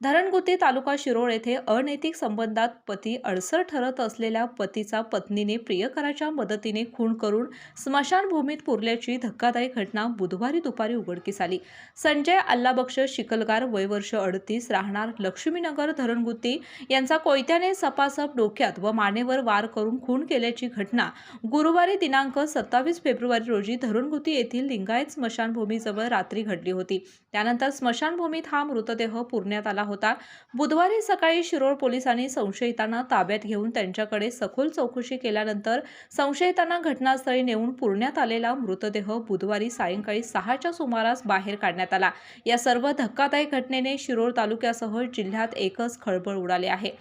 धरणगुती तालुका शिरोळ येथे अनैतिक संबंधात पती अडसर ठरत असलेल्या पतीचा पत्नीने प्रियकराच्या मदतीने खून करून स्मशानभूमीत पुरल्याची धक्कादायक घटना बुधवारी दुपारी उघडकीस आली। संजय अल्लाबक्ष शिकलगार वय वर्ष 38 राहणार लक्ष्मीनगर धरणगुती यांचा कोयत्याने सपासप डोक्यात व मानेवर वार करून खून केल्याची घटना गुरुवारी दिनांक 27 फेब्रुवारी रोजी धरणगुती येथील लिंगायत स्मशानभूमीजवळ रात्री घडली होती। त्यानंतर स्मशानभूमीत हा मृतदेह पुरण्यात आला होता। बुधवारी सकाळी शिरोळ पोलिसांनी संशयितांना ताब्यात घेऊन त्यांच्याकडे सखोल चौकशी केल्यानंतर संशयितांना घटनास्थळी नेऊन पुरण्यात आलेला मृतदेह बुधवारी सायंकाळी 6च्या सुमारास बाहेर काढण्यात आला। या सर्व धक्कादायक घटनेने शिरोळ तालुक्यासह जिल्ह्यात एकच खळबळ उडाली आहे।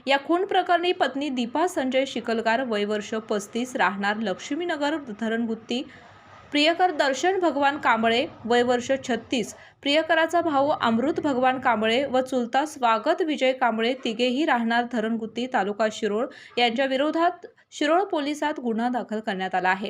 या खून प्रकरणी पत्नी दीपा संजय शिकलगार वय वर्ष 35 राहणार लक्ष्मीनगर धरणगुती, प्रियकर दर्शन भगवान कांबळे वय वर्ष 36, प्रियकराचा भाऊ अमृत भगवान कांबळे व चुलता स्वागत विजय कांबळे तिघेही राहणार धरणगुती तालुका शिरोळ यांच्या विरोधात शिरोळ पोलिसात गुन्हा दाखल करण्यात आला आहे।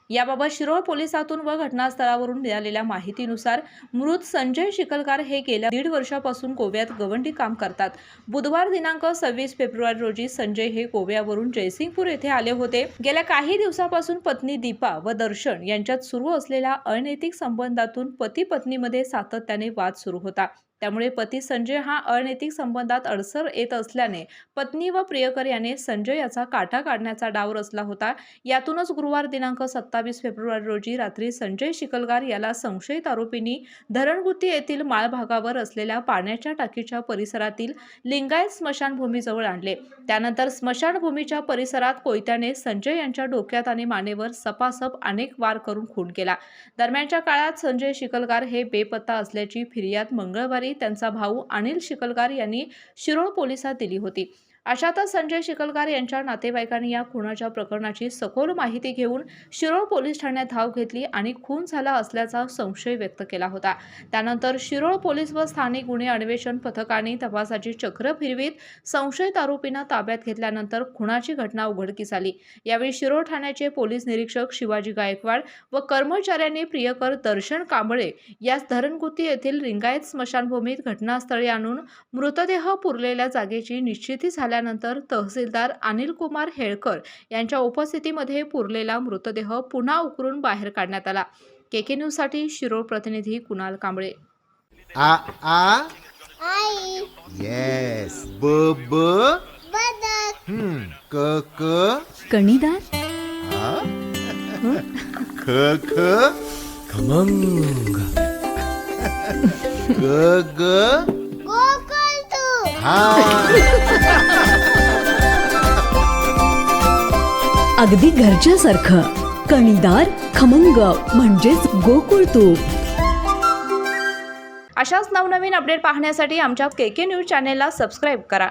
याबाबत शिरोळ पोलिसातून व घटनास्थळावरून मिळालेल्या माहितीनुसार मृत संजय शिकलगार हे गेल्या 1.5 वर्षापासून गोव्यात गवंडी काम करतात। बुधवार दिनांक 26 फेब्रुवारी रोजी संजय हे गोव्यावरून जयसिंगपूर येथे आले होते। गेल्या काही दिवसापासून पत्नी दीपा व दर्शन यांच्यात सुरू असलेल्या अनैतिक संबंधातून पती पत्नीमध्ये सातत्याने वाद सुरू होता। त्यामुळे पती संजय हा अनैतिक संबंधात अडसर येत असल्याने पत्नी व प्रियकर याने संजय याचा काटा काढण्याचा डाव रचला होता। यातूनच गुरुवार दिनांक 27 फेब्रुवारी रोजी रात्री संजय शिकलगार याला संशयित आरोपींनी धरणगुती येथील माळ भागावर असलेल्या पाण्याच्या टाकीच्या परिसरातील लिंगायत स्मशानभूमीजवळ आणले। त्यानंतर स्मशानभूमीच्या परिसरात कोयत्याने संजय यांच्या डोक्यात आणि मानेवर सपासप अनेक वार करून खून केला। दरम्यानच्या काळात संजय शिकलगार हे बेपत्ता असल्याची फिर्याद मंगळवारी त्यांचा भाऊ अनिल शिकलगार यांनी शिरोळ पोलिसात दिली होती। अशातच संजय शिकलगार यांच्या नातेवाईकांनी या खुनाच्या प्रकरणाची सखोल माहिती घेऊन शिरोळ पोलीस ठाण्यात धाव घेतली आणि खून झाला असल्याचा संशय व्यक्त केला होता। त्यानंतर शिरोळ पोलीस व स्थानिक गुन्हे अन्वेषण पथकाने तपासाची चक्र फिरवीत संशयित आरोपींना ताब्यात घेतल्यानंतर खुनाची घटना उघडकीस आली। यावेळी शिरोळ ठाण्याचे पोलीस निरीक्षक शिवाजी गायकवाड व कर्मचाऱ्यांनी प्रियकर दर्शन कांबळे यास धरणगुती येथील लिंगायत स्मशानभूमीत घटनास्थळी आणून मृतदेह पुरलेल्या जागेची निश्चिती झाल्यानंतर तहसीलदार अनिल कुमार हेळकर यांच्या उपस्थितीमध्ये पुरलेला मृतदेह पुन्हा उकरून बाहेर काढण्यात आला। केके न्यूज साठी शिरोळ प्रतिनिधी कुणाल कांबळे। आ आ आई येस ब ब बदक क क कणीदार आ ख ख खमंग ग ग अगदी घरच्यासारखं कणीदार खमंग म्हणजेच गोकुळ तूप। अशाच नवनवीन अपडेट पाहण्यासाठी आमच्या केके न्यूज चॅनेलला सबस्क्राईब करा।